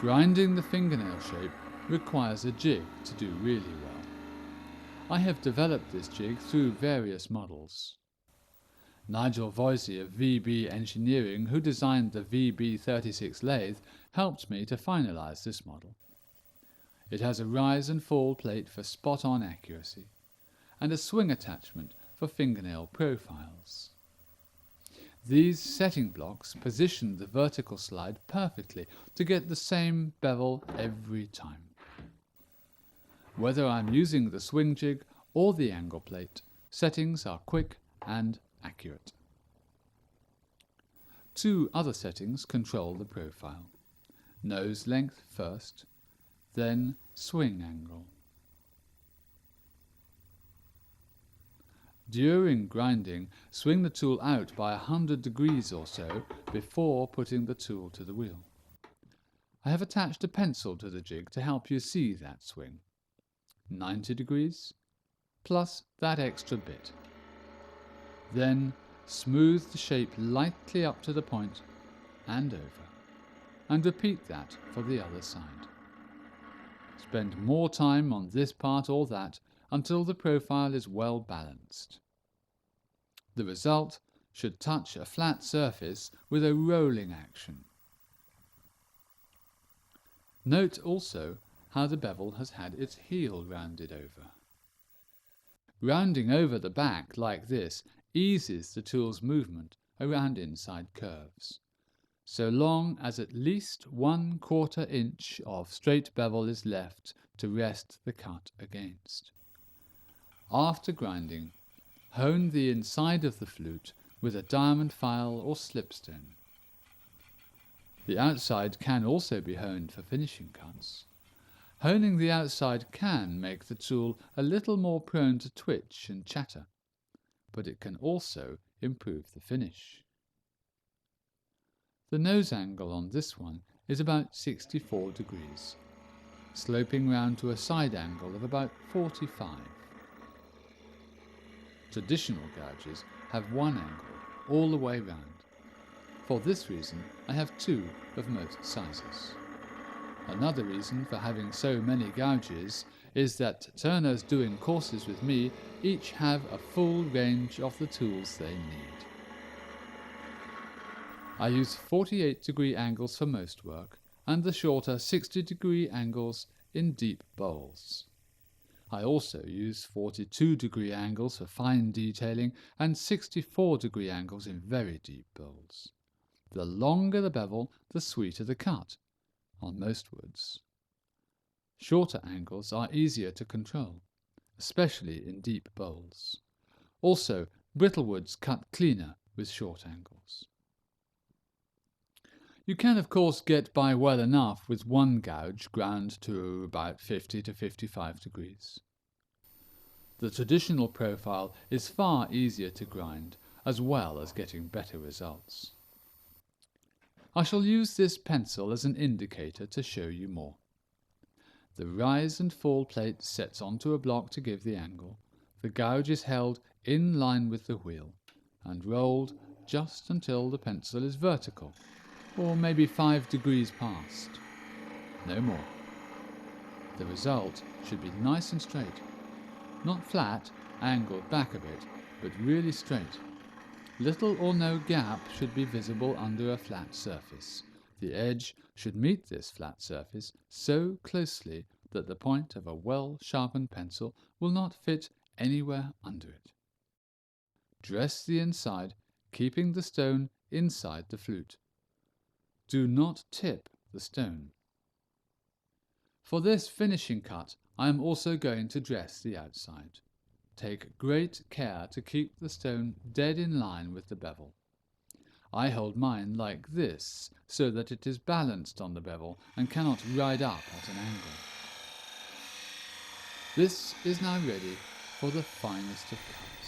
Grinding the fingernail shape requires a jig to do really well. I have developed this jig through various models. Nigel Voisey of VB Engineering, who designed the VB36 lathe, helped me to finalise this model. It has a rise and fall plate for spot-on accuracy, and a swing attachment for fingernail profiles. These setting blocks position the vertical slide perfectly to get the same bevel every time. Whether I'm using the swing jig or the angle plate, settings are quick and accurate. Two other settings control the profile. Nose length first, then swing angle. During grinding, swing the tool out by 100 degrees or so before putting the tool to the wheel. I have attached a pencil to the jig to help you see that swing. 90 degrees, plus that extra bit. Then smooth the shape lightly up to the point and over, and repeat that for the other side. Spend more time on this part or that until the profile is well balanced. The result should touch a flat surface with a rolling action. Note also how the bevel has had its heel rounded over. Rounding over the back like this eases the tool's movement around inside curves, so long as at least 1/4 inch of straight bevel is left to rest the cut against. After grinding, hone the inside of the flute with a diamond file or slipstone. The outside can also be honed for finishing cuts. Honing the outside can make the tool a little more prone to twitch and chatter, but it can also improve the finish. The nose angle on this one is about 64 degrees, sloping round to a side angle of about 45. Traditional gouges have one angle all the way round. For this reason, I have two of most sizes. Another reason for having so many gouges is that turners doing courses with me each have a full range of the tools they need. I use 48-degree angles for most work, and the shorter 60-degree angles in deep bowls. I also use 42-degree angles for fine detailing and 64-degree angles in very deep bowls. The longer the bevel, the sweeter the cut, on most woods. Shorter angles are easier to control, especially in deep bowls. Also, brittle woods cut cleaner with short angles. You can of course get by well enough with one gouge ground to about 50 to 55 degrees. The traditional profile is far easier to grind, as well as getting better results. I shall use this pencil as an indicator to show you more. The rise and fall plate sets onto a block to give the angle. The gouge is held in line with the wheel and rolled just until the pencil is vertical, or maybe 5 degrees past. No more. The result should be nice and straight. Not flat, angled back a bit, but really straight. Little or no gap should be visible under a flat surface. The edge should meet this flat surface so closely that the point of a well-sharpened pencil will not fit anywhere under it. Dress the inside, keeping the stone inside the flute. Do not tip the stone. For this finishing cut, I am also going to dress the outside. Take great care to keep the stone dead in line with the bevel. I hold mine like this, so that it is balanced on the bevel and cannot ride up at an angle. This is now ready for the finest of cuts.